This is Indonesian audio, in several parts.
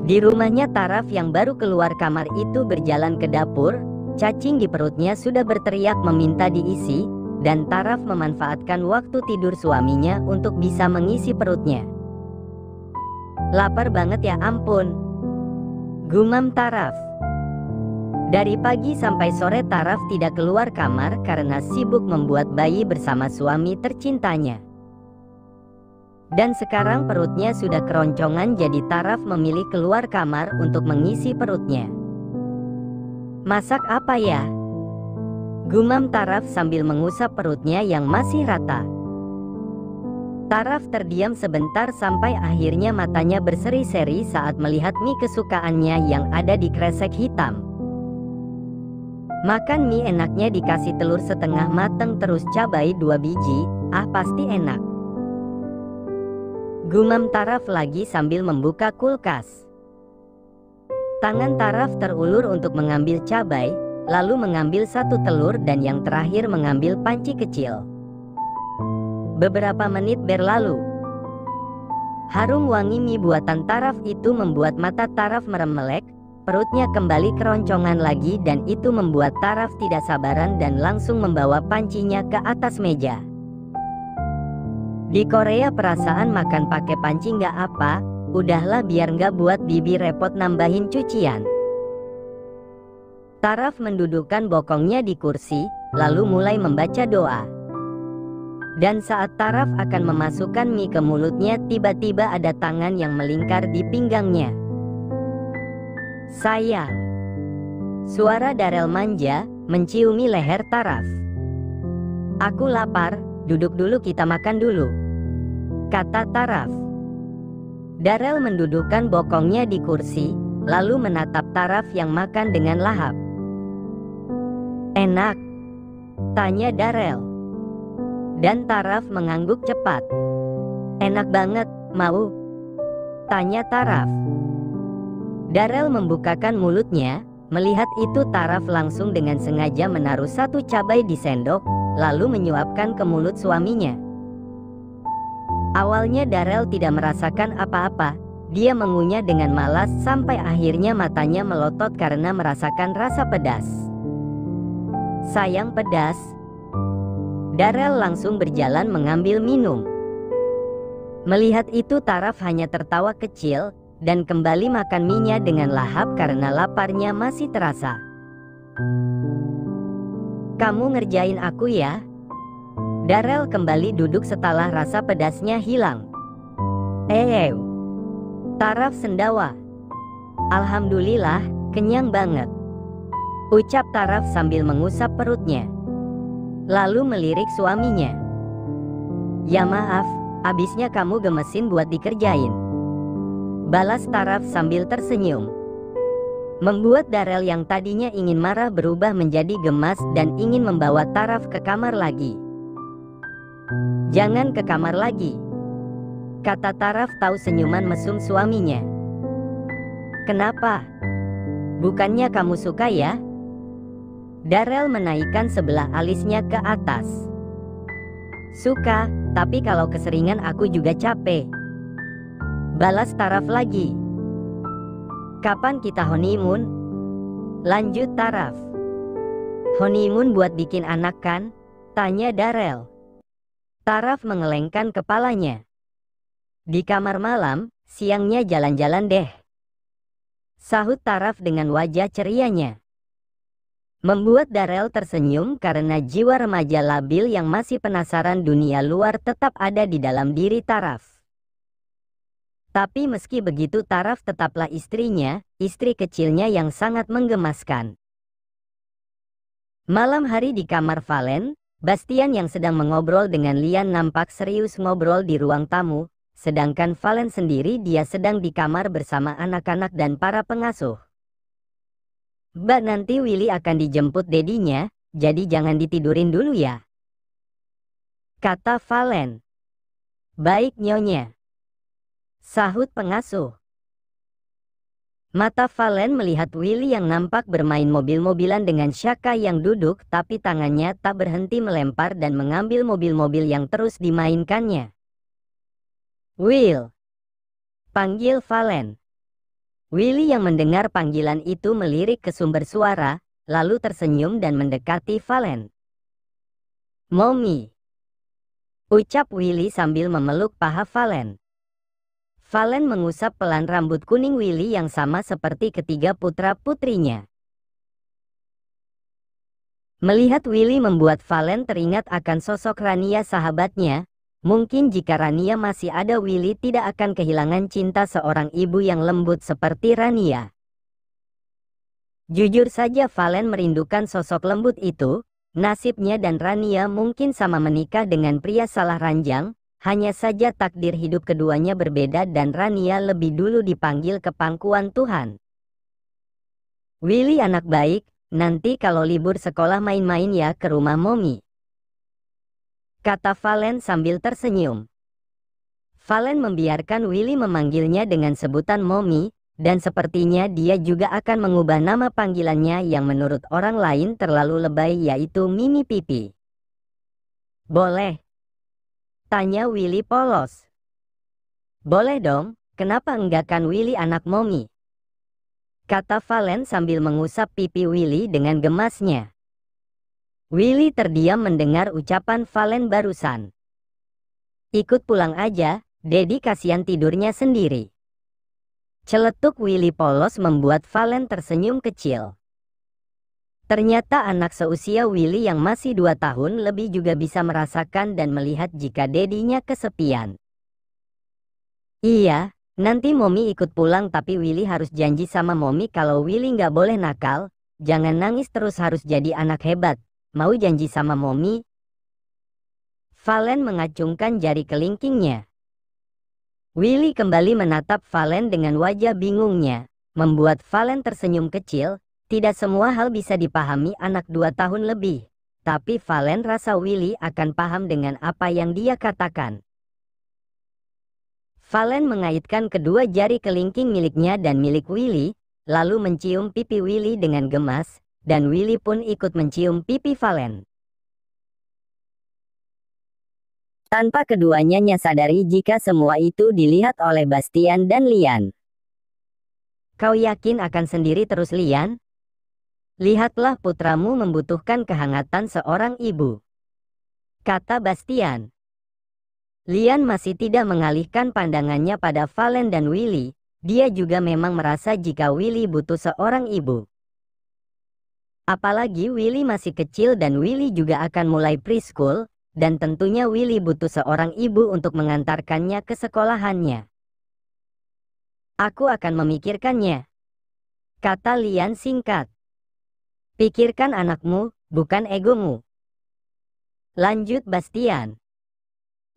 Di rumahnya Taraf yang baru keluar kamar itu berjalan ke dapur. Cacing di perutnya sudah berteriak meminta diisi, dan Taraf memanfaatkan waktu tidur suaminya untuk bisa mengisi perutnya. Lapar banget ya ampun, gumam Taraf. Dari pagi sampai sore Taraf tidak keluar kamar karena sibuk membuat bayi bersama suami tercintanya. Dan sekarang perutnya sudah keroncongan, jadi Taraf memilih keluar kamar untuk mengisi perutnya. Masak apa ya? Gumam Taraf sambil mengusap perutnya yang masih rata. Taraf terdiam sebentar sampai akhirnya matanya berseri-seri saat melihat mie kesukaannya yang ada di kresek hitam. Makan mie enaknya dikasih telur setengah mateng terus cabai 2 biji, pasti enak. Gumam Taraf lagi sambil membuka kulkas. Tangan Taraf terulur untuk mengambil cabai, lalu mengambil 1 telur dan yang terakhir mengambil panci kecil. Beberapa menit berlalu. Harum wangi mie buatan Taraf itu membuat mata Taraf merem-melek, perutnya kembali keroncongan lagi dan itu membuat Taraf tidak sabaran dan langsung membawa pancinya ke atas meja. Di Korea perasaan makan pakai panci nggak apa, udahlah biar nggak buat bibi repot nambahin cucian. Taraf mendudukkan bokongnya di kursi, lalu mulai membaca doa. Dan saat Taraf akan memasukkan mie ke mulutnya, tiba-tiba ada tangan yang melingkar di pinggangnya. Sayang. Suara Darel manja, menciumi leher Taraf. Aku lapar, duduk dulu kita makan dulu, kata Taraf. Darel mendudukkan bokongnya di kursi, lalu menatap Taraf yang makan dengan lahap. Enak? Tanya Darel. Dan Taraf mengangguk cepat. Enak banget, mau? Tanya Taraf. Darel membukakan mulutnya, melihat itu Taraf langsung dengan sengaja menaruh 1 cabai di sendok, lalu menyuapkan ke mulut suaminya. Awalnya Darel tidak merasakan apa-apa, dia mengunyah dengan malas sampai akhirnya matanya melotot karena merasakan rasa pedas. Sayang pedas. Darel langsung berjalan mengambil minum. Melihat itu Taraf hanya tertawa kecil, dan kembali makan mie-nya dengan lahap karena laparnya masih terasa. Kamu ngerjain aku ya? Darel kembali duduk setelah rasa pedasnya hilang. Taraf sendawa. Alhamdulillah, kenyang banget, ucap Taraf sambil mengusap perutnya. Lalu melirik suaminya. Ya maaf, abisnya kamu gemesin buat dikerjain, balas Taraf sambil tersenyum. Membuat Darel yang tadinya ingin marah berubah menjadi gemas dan ingin membawa Taraf ke kamar lagi. Jangan ke kamar lagi, kata Taraf tahu senyuman mesum suaminya. Kenapa? Bukannya kamu suka ya? Darel menaikkan sebelah alisnya ke atas. Suka, tapi kalau keseringan aku juga capek, balas Taraf lagi. Kapan kita honeymoon? Lanjut Taraf. Honeymoon buat bikin anak kan? Tanya Darel. Taraf mengelengkan kepalanya. Di kamar malam, siangnya jalan-jalan deh, sahut Taraf dengan wajah cerianya. Membuat Darel tersenyum karena jiwa remaja labil yang masih penasaran dunia luar tetap ada di dalam diri Taraf. Tapi meski begitu Taraf tetaplah istrinya, istri kecilnya yang sangat menggemaskan. Malam hari di kamar Valen, Bastian yang sedang mengobrol dengan Lian nampak serius ngobrol di ruang tamu, sedangkan Valen sendiri dia sedang di kamar bersama anak-anak dan para pengasuh. Mbak, nanti Willy akan dijemput dedinya, jadi jangan ditidurin dulu ya, kata Valen. Baik nyonya, sahut pengasuh. Mata Valen melihat Willy yang nampak bermain mobil-mobilan dengan Shaka yang duduk, tapi tangannya tak berhenti melempar dan mengambil mobil-mobil yang terus dimainkannya. Will, panggil Valen. Willy yang mendengar panggilan itu melirik ke sumber suara, lalu tersenyum dan mendekati Valen. "Mommy," ucap Willy sambil memeluk paha Valen. Valen mengusap pelan rambut kuning Willy yang sama seperti ketiga putra-putrinya. Melihat Willy membuat Valen teringat akan sosok Rania sahabatnya. Mungkin jika Rania masih ada, Willy tidak akan kehilangan cinta seorang ibu yang lembut seperti Rania. Jujur saja Valen merindukan sosok lembut itu. Nasibnya dan Rania mungkin sama menikah dengan pria salah ranjang. Hanya saja takdir hidup keduanya berbeda dan Rania lebih dulu dipanggil ke pangkuan Tuhan. "Willy anak baik, nanti kalau libur sekolah main-main ya ke rumah Mommy," kata Valen sambil tersenyum. Valen membiarkan Willy memanggilnya dengan sebutan Mommy, dan sepertinya dia juga akan mengubah nama panggilannya yang menurut orang lain terlalu lebay, yaitu Mimi Pipi. "Boleh?" tanya Willy polos. "Boleh dong, kenapa enggak kan Willy anak Mommy?" kata Valen sambil mengusap pipi Willy dengan gemasnya. Willy terdiam mendengar ucapan Valen barusan. "Ikut pulang aja, Dedi kasihan tidurnya sendiri." Celetuk Willy polos membuat Valen tersenyum kecil. Ternyata anak seusia Willy yang masih 2 tahun lebih juga bisa merasakan dan melihat jika dedinya kesepian. "Iya, nanti Mommy ikut pulang, tapi Willy harus janji sama Mommy kalau Willy nggak boleh nakal, jangan nangis terus, harus jadi anak hebat. Mau janji sama Mommy?" Valen mengacungkan jari kelingkingnya. Willy kembali menatap Valen dengan wajah bingungnya, membuat Valen tersenyum kecil. Tidak semua hal bisa dipahami anak 2 tahun lebih, tapi Valen rasa Willy akan paham dengan apa yang dia katakan. Valen mengaitkan kedua jari kelingking miliknya dan milik Willy, lalu mencium pipi Willy dengan gemas, dan Willy pun ikut mencium pipi Valen. Tanpa keduanya sadari jika semua itu dilihat oleh Bastian dan Lian. "Kau yakin akan sendiri terus, Lian? Lihatlah putramu membutuhkan kehangatan seorang ibu," kata Bastian. Lian masih tidak mengalihkan pandangannya pada Valen dan Willy. Dia juga memang merasa jika Willy butuh seorang ibu. Apalagi Willy masih kecil dan Willy juga akan mulai preschool. Dan tentunya Willy butuh seorang ibu untuk mengantarkannya ke sekolahannya. "Aku akan memikirkannya," kata Lian singkat. "Pikirkan anakmu, bukan egomu," lanjut Bastian.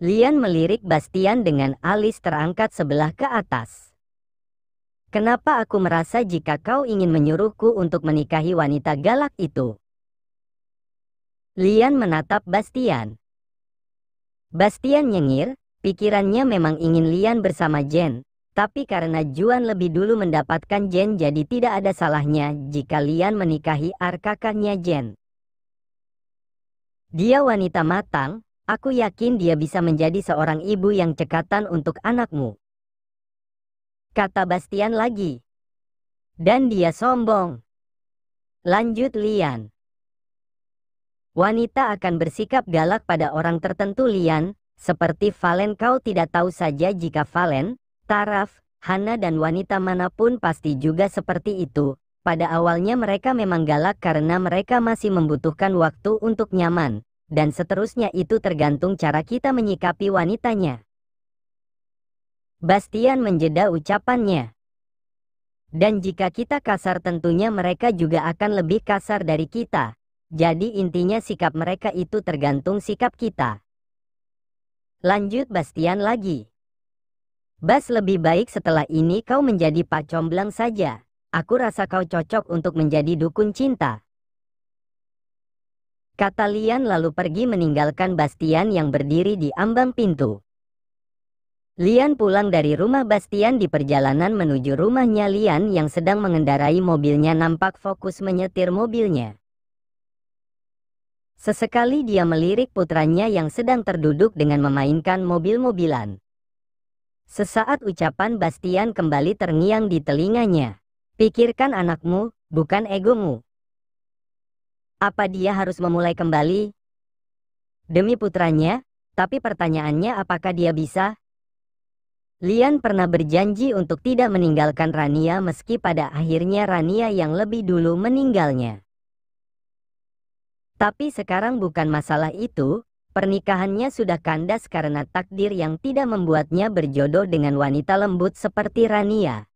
Lian melirik Bastian dengan alis terangkat sebelah ke atas. "Kenapa aku merasa jika kau ingin menyuruhku untuk menikahi wanita galak itu?" Lian menatap Bastian. Bastian nyengir, pikirannya memang ingin Lian bersama Jen, tapi karena Juan lebih dulu mendapatkan Jen, jadi tidak ada salahnya jika Lian menikahi kakaknya Jen. "Dia wanita matang, aku yakin dia bisa menjadi seorang ibu yang cekatan untuk anakmu," kata Bastian lagi. "Dan dia sombong," lanjut Lian. "Wanita akan bersikap galak pada orang tertentu, Lian, seperti Valen. Kau tidak tahu saja jika Valen, Taraf, Hana dan wanita manapun pasti juga seperti itu. Pada awalnya mereka memang galak karena mereka masih membutuhkan waktu untuk nyaman, dan seterusnya itu tergantung cara kita menyikapi wanitanya." Bastian menjeda ucapannya. "Dan jika kita kasar tentunya mereka juga akan lebih kasar dari kita. Jadi intinya sikap mereka itu tergantung sikap kita," lanjut Bastian lagi. "Bas, lebih baik setelah ini kau menjadi Pak Comblang saja. Aku rasa kau cocok untuk menjadi dukun cinta," kata Lian lalu pergi meninggalkan Bastian yang berdiri di ambang pintu. Lian pulang dari rumah Bastian. Di perjalanan menuju rumahnya, Lian yang sedang mengendarai mobilnya nampak fokus menyetir mobilnya. Sesekali dia melirik putranya yang sedang terduduk dengan memainkan mobil-mobilan. Sesaat ucapan Bastian kembali terngiang di telinganya. Pikirkan anakmu, bukan egomu. Apa dia harus memulai kembali? Demi putranya, tapi pertanyaannya apakah dia bisa? Lian pernah berjanji untuk tidak meninggalkan Rania meski pada akhirnya Rania yang lebih dulu meninggalnya. Tapi sekarang bukan masalah itu, pernikahannya sudah kandas karena takdir yang tidak membuatnya berjodoh dengan wanita lembut seperti Rania.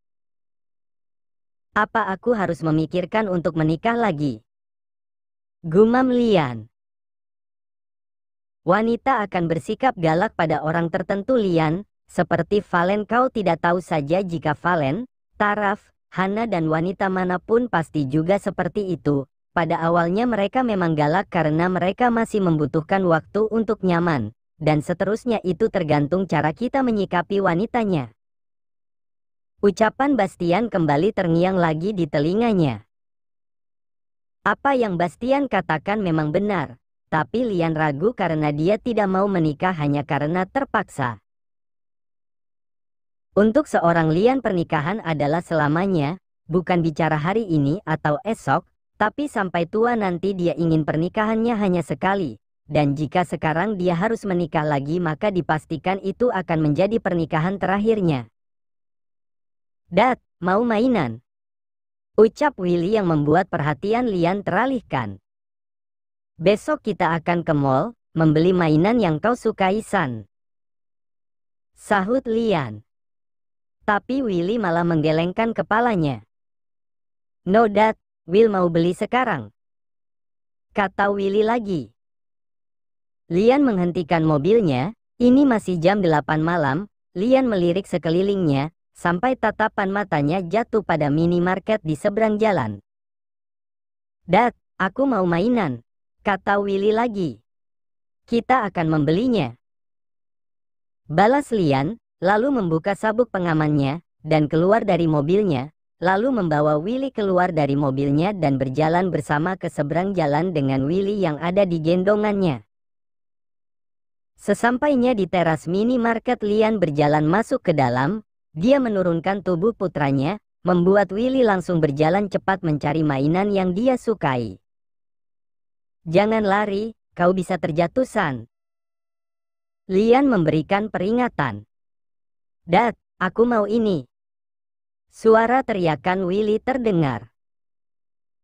Apa aku harus memikirkan untuk menikah lagi? Gumam Lian. Wanita akan bersikap galak pada orang tertentu Lian, seperti Valen. Kau tidak tahu saja jika Valen, Taraf, Hana dan wanita manapun pasti juga seperti itu. Pada awalnya mereka memang galak karena mereka masih membutuhkan waktu untuk nyaman, dan seterusnya itu tergantung cara kita menyikapi wanitanya. Ucapan Bastian kembali terngiang lagi di telinganya. Apa yang Bastian katakan memang benar, tapi Lian ragu karena dia tidak mau menikah hanya karena terpaksa. Untuk seorang Lian pernikahan adalah selamanya, bukan bicara hari ini atau esok, tapi sampai tua nanti dia ingin pernikahannya hanya sekali, dan jika sekarang dia harus menikah lagi maka dipastikan itu akan menjadi pernikahan terakhirnya. Dad, mau mainan? Ucap Willy yang membuat perhatian Lian teralihkan. Besok kita akan ke mall, membeli mainan yang kau sukai San. Sahut Lian. Tapi Willy malah menggelengkan kepalanya. No Dad, Will mau beli sekarang. Kata Willy lagi. Lian menghentikan mobilnya, ini masih jam 8 malam, Lian melirik sekelilingnya, sampai tatapan matanya jatuh pada minimarket di seberang jalan. Dad, aku mau mainan, kata Willy lagi. Kita akan membelinya. Balas Lian, lalu membuka sabuk pengamannya, dan keluar dari mobilnya, lalu membawa Willy keluar dari mobilnya dan berjalan bersama ke seberang jalan dengan Willy yang ada di gendongannya. Sesampainya di teras minimarket Lian berjalan masuk ke dalam, dia menurunkan tubuh putranya, membuat Willy langsung berjalan cepat mencari mainan yang dia sukai. Jangan lari, kau bisa terjatuh San. Lian memberikan peringatan. Dad, aku mau ini. Suara teriakan Willy terdengar.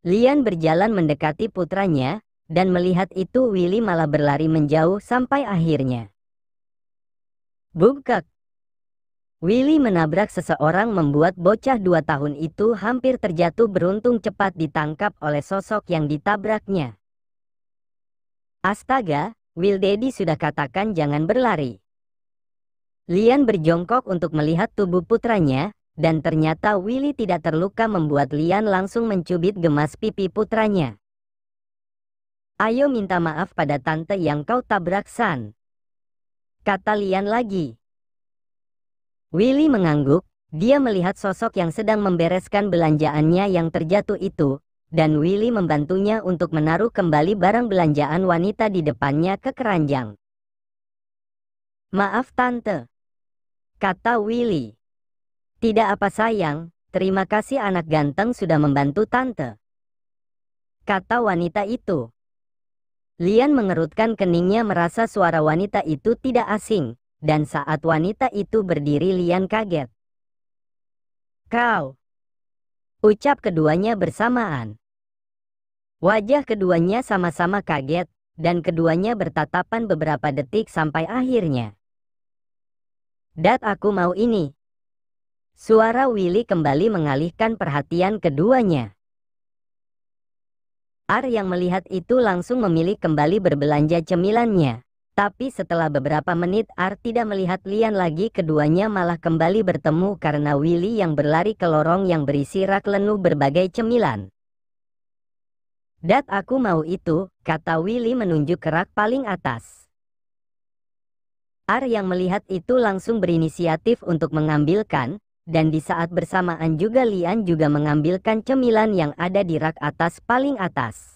Lian berjalan mendekati putranya, dan melihat itu Willy malah berlari menjauh sampai akhirnya. Bungkak. Willy menabrak seseorang membuat bocah 2 tahun itu hampir terjatuh beruntung cepat ditangkap oleh sosok yang ditabraknya. Astaga, Will Daddy sudah katakan jangan berlari. Lian berjongkok untuk melihat tubuh putranya, dan ternyata Willy tidak terluka membuat Lian langsung mencubit gemas pipi putranya. Ayo minta maaf pada tante yang kau tabrak San. Kata Lian lagi. Willy mengangguk, dia melihat sosok yang sedang membereskan belanjaannya yang terjatuh itu, dan Willy membantunya untuk menaruh kembali barang belanjaan wanita di depannya ke keranjang. Maaf tante. Kata Willy. Tidak apa sayang, terima kasih anak ganteng sudah membantu tante. Kata wanita itu. Lian mengerutkan keningnya merasa suara wanita itu tidak asing, dan saat wanita itu berdiri Lian kaget. Kau. Ucap keduanya bersamaan. Wajah keduanya sama-sama kaget, dan keduanya bertatapan beberapa detik sampai akhirnya. Dad, aku mau ini. Suara Willy kembali mengalihkan perhatian keduanya. Ar yang melihat itu langsung memilih kembali berbelanja cemilannya. Tapi setelah beberapa menit Ar tidak melihat Lian lagi, keduanya malah kembali bertemu karena Willy yang berlari ke lorong yang berisi rak lenuh berbagai cemilan. Dad, aku mau itu, kata Willy menunjuk ke rak paling atas. Ar yang melihat itu langsung berinisiatif untuk mengambilkan, dan di saat bersamaan juga Lian juga mengambilkan cemilan yang ada di rak atas paling atas.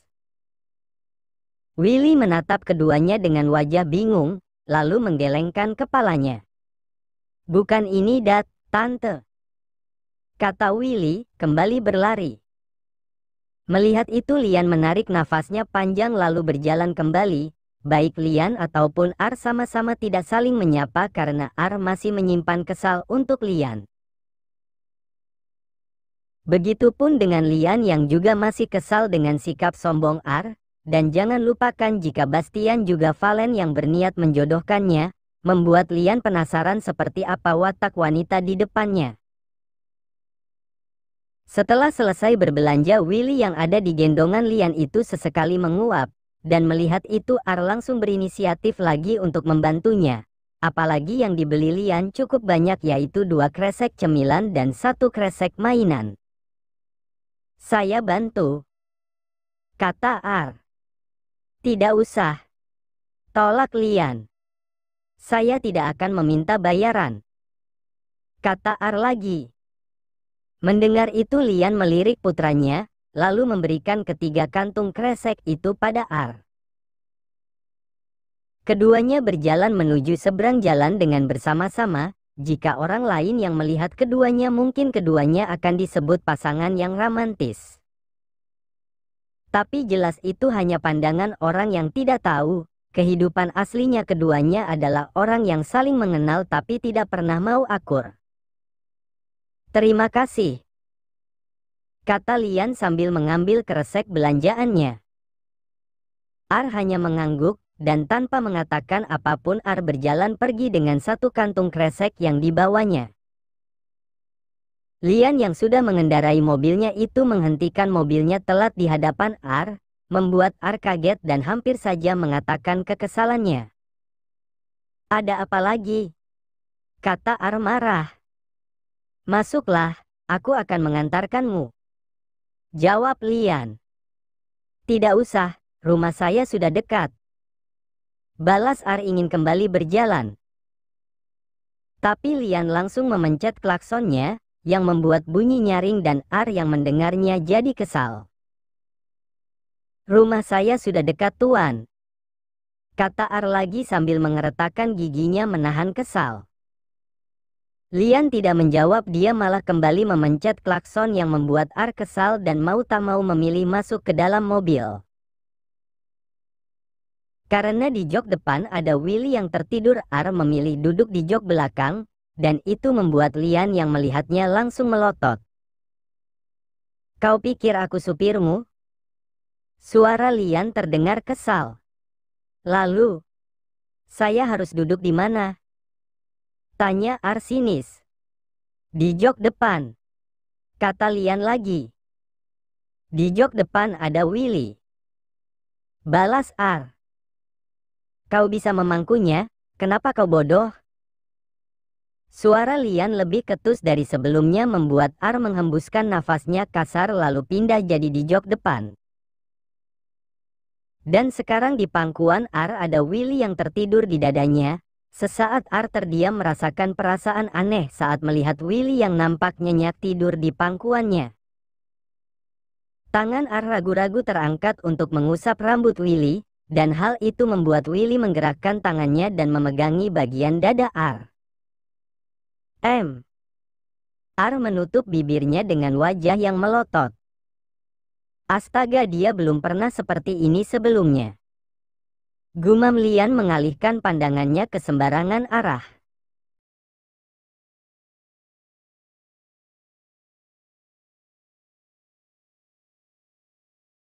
Willy menatap keduanya dengan wajah bingung, lalu menggelengkan kepalanya. Bukan ini Tante, kata Willy, kembali berlari. Melihat itu Lian menarik nafasnya panjang lalu berjalan kembali. Baik Lian ataupun Ar sama-sama tidak saling menyapa karena Ar masih menyimpan kesal untuk Lian. Begitupun dengan Lian yang juga masih kesal dengan sikap sombong Ar. Dan jangan lupakan jika Bastian juga Valen yang berniat menjodohkannya, membuat Lian penasaran seperti apa watak wanita di depannya. Setelah selesai berbelanja, Willy yang ada di gendongan Lian itu sesekali menguap, dan melihat itu Ar langsung berinisiatif lagi untuk membantunya. Apalagi yang dibeli Lian cukup banyak, yaitu 2 kresek cemilan dan 1 kresek mainan. Saya bantu, kata Ar. Tidak usah, tolak Lian. Saya tidak akan meminta bayaran, kata Ar lagi. Mendengar itu Lian melirik putranya, lalu memberikan ketiga kantung kresek itu pada Ar. Keduanya berjalan menuju seberang jalan dengan bersama-sama. Jika orang lain yang melihat keduanya, mungkin keduanya akan disebut pasangan yang romantis. Tapi jelas itu hanya pandangan orang yang tidak tahu. Kehidupan aslinya keduanya adalah orang yang saling mengenal tapi tidak pernah mau akur. Terima kasih, kata Lian sambil mengambil kresek belanjaannya. Ar hanya mengangguk, dan tanpa mengatakan apapun Ar berjalan pergi dengan 1 kantung kresek yang dibawanya. Lian yang sudah mengendarai mobilnya itu menghentikan mobilnya telat di hadapan Ar, membuat Ar kaget dan hampir saja mengatakan kekesalannya. Ada apa lagi? Kata Ar marah. Masuklah, aku akan mengantarkanmu, jawab Lian. Tidak usah, rumah saya sudah dekat, balas Ar ingin kembali berjalan. Tapi Lian langsung memencet klaksonnya, yang membuat bunyi nyaring dan Ar yang mendengarnya jadi kesal. Rumah saya sudah dekat tuan, kata Ar lagi sambil mengeretakkan giginya menahan kesal. Lian tidak menjawab, dia malah kembali memencet klakson yang membuat Ar kesal dan mau tak mau memilih masuk ke dalam mobil. Karena di jok depan ada Willy yang tertidur, Ar memilih duduk di jok belakang, dan itu membuat Lian yang melihatnya langsung melotot. Kau pikir aku supirmu? Suara Lian terdengar kesal. Lalu, saya harus duduk di mana? Tanya Ar sinis. Di jok depan, kata Lian lagi. Di jok depan ada Willy, balas Ar. Kau bisa memangkunya, kenapa kau bodoh? Suara Lian lebih ketus dari sebelumnya membuat Ar menghembuskan nafasnya kasar lalu pindah jadi di jok depan. Dan sekarang di pangkuan Ar ada Willy yang tertidur di dadanya. Sesaat Ar terdiam merasakan perasaan aneh saat melihat Willy yang nampak nyenyak tidur di pangkuannya. Tangan Ar ragu-ragu terangkat untuk mengusap rambut Willy, dan hal itu membuat Willy menggerakkan tangannya dan memegangi bagian dada Ar. Ar menutup bibirnya dengan wajah yang melotot. Astaga, dia belum pernah seperti ini sebelumnya. Gumam Lian mengalihkan pandangannya ke sembarangan arah.